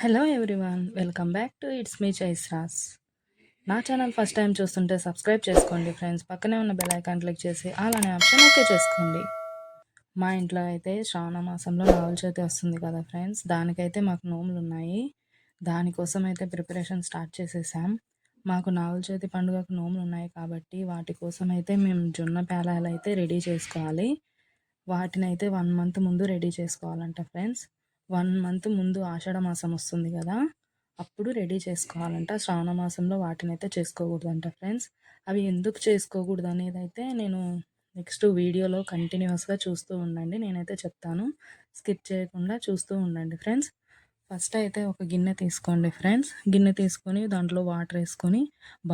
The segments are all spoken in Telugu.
Hello everyone, welcome back to it's me చైస్రాస్. నా ఛానల్ ఫస్ట్ టైం చూస్తుంటే సబ్స్క్రైబ్ చేసుకోండి ఫ్రెండ్స్. పక్కనే ఉన్న బెల్ ఐకాన్ క్లిక్ చేసి ఆల్ అనే ఆప్షన్ ఓకే చేసుకోండి. మా ఇంట్లో అయితే శ్రావణ మాసంలో నాగుల చవితి వస్తుంది కదా ఫ్రెండ్స్, దానికైతే మాకు నోములు ఉన్నాయి. దానికోసం అయితే ప్రిపరేషన్ స్టార్ట్ చేసేసాం. మాకు నాగుల చవితి పండుగకు నోములు ఉన్నాయి కాబట్టి వాటి కోసం అయితే మేము జొన్న పేలాలు అయితే రెడీ చేసుకోవాలి. వాటిని అయితే 1 మంత్ ముందు రెడీ చేసుకోవాలంట ఫ్రెండ్స్. 1 మంత్ ముందు ఆషాఢ మాసం వస్తుంది కదా, అప్పుడు రెడీ చేసుకోవాలంట. శ్రావణ మాసంలో వాటినైతే చేసుకోకూడదంట ఫ్రెండ్స్. అవి ఎందుకు చేసుకోకూడదు అనేది అయితే నేను నెక్స్ట్ వీడియోలో కంటిన్యూస్గా చూస్తూ ఉండండి. నేనైతే చెప్తాను, స్కిప్ చేయకుండా చూస్తూ ఉండండి ఫ్రెండ్స్. ఫస్ట్ అయితే ఒక గిన్నె తీసుకోండి ఫ్రెండ్స్. గిన్నె తీసుకొని దాంట్లో వాటర్ వేసుకొని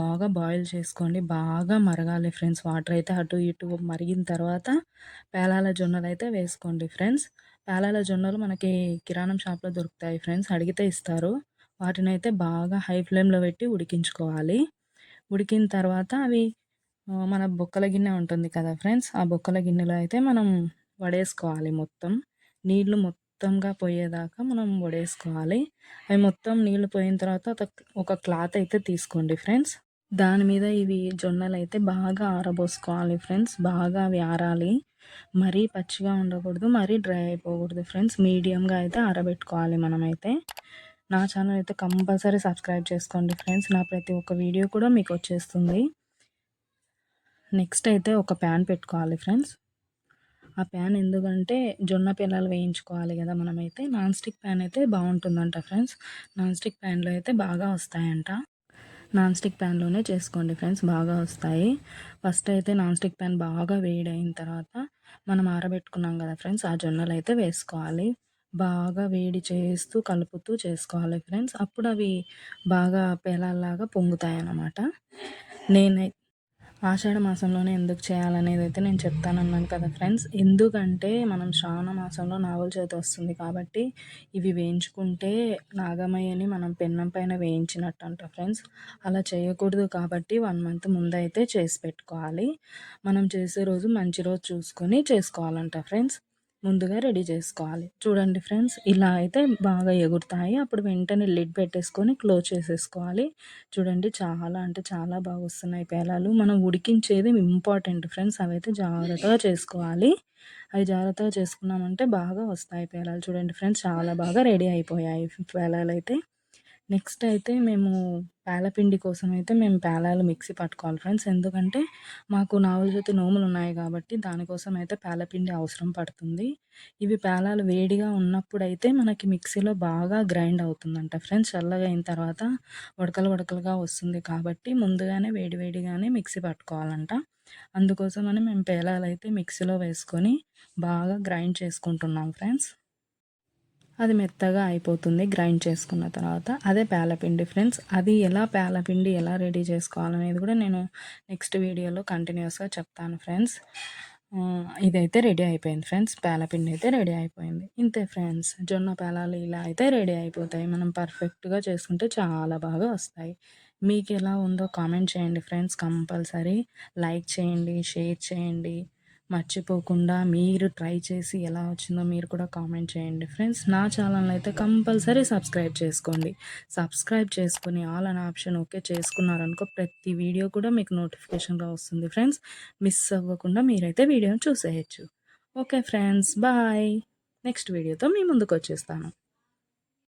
బాగా బాయిల్ చేసుకోండి. బాగా మరగాలి ఫ్రెండ్స్. వాటర్ అయితే అటు ఇటు మరిగిన తర్వాత పేలాల జొన్నలు అయితే వేసుకోండి ఫ్రెండ్స్. పేలాల జొన్నలు మనకి కిరాణం షాప్లో దొరుకుతాయి ఫ్రెండ్స్, అడిగితే ఇస్తారు. వాటిని అయితే బాగా హై ఫ్లేమ్లో పెట్టి ఉడికించుకోవాలి. ఉడికిన తర్వాత అవి మన బొక్కల గిన్నె ఉంటుంది కదా ఫ్రెండ్స్, ఆ బొక్కల గిన్నెలో అయితే మనం వడేసుకోవాలి. నీళ్లు మొత్తంగా పోయేదాకా మనం వడేసుకోవాలి. అవి మొత్తం నీళ్లు పోయిన తర్వాత ఒక క్లాత్ అయితే తీసుకోండి ఫ్రెండ్స్. దాని మీద ఇవి జొన్నలు అయితే బాగా ఆరబోసుకోవాలి ఫ్రెండ్స్. బాగా అవి ఆరాలి. మరీ పచ్చిగా ఉండకూడదు, మరీ డ్రై అయిపోకూడదు ఫ్రెండ్స్. మీడియంగా అయితే ఆరబెట్టుకోవాలి మనమైతే. నా ఛానల్ అయితే కంపల్సరీ సబ్స్క్రైబ్ చేసుకోండి ఫ్రెండ్స్. నా ప్రతి ఒక్క వీడియో కూడా మీకు వచ్చేస్తుంది. నెక్స్ట్ అయితే ఒక ప్యాన్ పెట్టుకోవాలి ఫ్రెండ్స్. ఆ ప్యాన్ ఎందుకంటే జొన్న పిల్లలు వేయించుకోవాలి కదా మనమైతే. నాన్ స్టిక్ ప్యాన్ అయితే బాగుంటుందంట ఫ్రెండ్స్. నాన్ స్టిక్ ప్యాన్లో అయితే బాగా వస్తాయంట. నాన్ స్టిక్ ప్యాన్లోనే చేసుకోండి ఫ్రెండ్స్, బాగా వస్తాయి. ఫస్ట్ అయితే నాన్ స్టిక్ ప్యాన్ బాగా వేడైన తర్వాత మనం ఆరబెట్టుకున్నాం కదా ఫ్రెండ్స్, ఆ జొన్నలు అయితే వేసుకోవాలి. బాగా వేడి చేస్తూ కలుపుతూ చేసుకోవాలి ఫ్రెండ్స్. అప్పుడు అవి బాగా పేలాల్లాగా పొంగుతాయి అన్నమాట. నేనై ఆషాఢ మాసంలోనే ఎందుకు చేయాలనేది అయితే నేను చెప్తానన్నాను కదా ఫ్రెండ్స్. ఎందుకంటే మనం శ్రావణ మాసంలో నాగుల చవితి వస్తుంది కాబట్టి ఇవి వేయించుకుంటే నాగమయ్యని మనం పెన్నం పైన వేయించినట్టు అంట ఫ్రెండ్స్. అలా చేయకూడదు కాబట్టి 1 మంత్ ముందైతే చేసి పెట్టుకోవాలి. మనం చేసే రోజు మంచి రోజు చూసుకొని చేసుకోవాలంట ఫ్రెండ్స్. ముందుగా రెడీ చేసుకోవాలి. చూడండి ఫ్రెండ్స్, ఇలా అయితే బాగా ఎగురుతాయి. అప్పుడు వెంటనే లిడ్ పెట్టేసుకొని క్లోజ్ చేసేసుకోవాలి. చూడండి, చాలా అంటే చాలా బాగా వస్తున్నాయి పేలాలు. మనం ఉడికించేది ఇంపార్టెంట్ ఫ్రెండ్స్. అవైతే జాగ్రత్తగా చేసుకోవాలి. అవి జాగ్రత్తగా చేసుకున్నామంటే బాగా వస్తాయి పేలాలు. చూడండి ఫ్రెండ్స్, చాలా బాగా రెడీ అయిపోయాయి పేలాలు అయితే. నెక్స్ట్ అయితే మేము పేలపిండి కోసం అయితే మేము పేలాలు మిక్సీ పట్టుకోవాలి ఫ్రెండ్స్. ఎందుకంటే మాకు నాగుల చవితి నోములు ఉన్నాయి కాబట్టి దానికోసం అయితే పేలపిండి అవసరం పడుతుంది. ఇవి పేలాలు వేడిగా ఉన్నప్పుడైతే మనకి మిక్సీలో బాగా గ్రైండ్ అవుతుందంట ఫ్రెండ్స్. చల్లగా అయిన తర్వాత ఉడకలు ఉడకలుగా వస్తుంది కాబట్టి ముందుగానే వేడివేడిగానే మిక్సీ పట్టుకోవాలంట. అందుకోసమని మేము పేలాలు అయితే మిక్సీలో వేసుకొని బాగా గ్రైండ్ చేసుకుంటున్నాం ఫ్రెండ్స్. అది మెత్తగా అయిపోతుంది గ్రైండ్ చేసుకున్న తర్వాత. అదే పేలపిండి ఫ్రెండ్స్. అది పేలపిండి ఎలా రెడీ చేసుకోవాలనేది కూడా నేను నెక్స్ట్ వీడియోలో కంటిన్యూస్గా చెప్తాను ఫ్రెండ్స్. ఇదైతే రెడీ అయిపోయింది ఫ్రెండ్స్. పేలపిండి అయితే రెడీ అయిపోయింది. ఇంతే ఫ్రెండ్స్, జొన్న పేలాలు ఇలా అయితే రెడీ అయిపోతాయి. మనం పర్ఫెక్ట్గా చేసుకుంటే చాలా బాగా వస్తాయి. మీకు ఎలా ఉందో కామెంట్ చేయండి ఫ్రెండ్స్. కంపల్సరీ లైక్ చేయండి, షేర్ చేయండి. మర్చిపోకుండా మీరు ట్రై చేసి ఎలా వచ్చిందో మీరు కూడా కామెంట్ చేయండి ఫ్రెండ్స్. నా ఛానల్ అయితే కంపల్సరీ సబ్స్క్రైబ్ చేసుకోండి. సబ్స్క్రైబ్ చేసుకుని ఆల్ అనే ఆప్షన్ ఓకే చేసుకున్నారనుకో, ప్రతి వీడియో కూడా మీకు నోటిఫికేషన్గా వస్తుంది ఫ్రెండ్స్. మిస్ అవ్వకుండా మీరైతే వీడియోని చూసేయచ్చు. Okay friends, bye. నెక్స్ట్ వీడియోతో మీ ముందుకు వచ్చేస్తాను.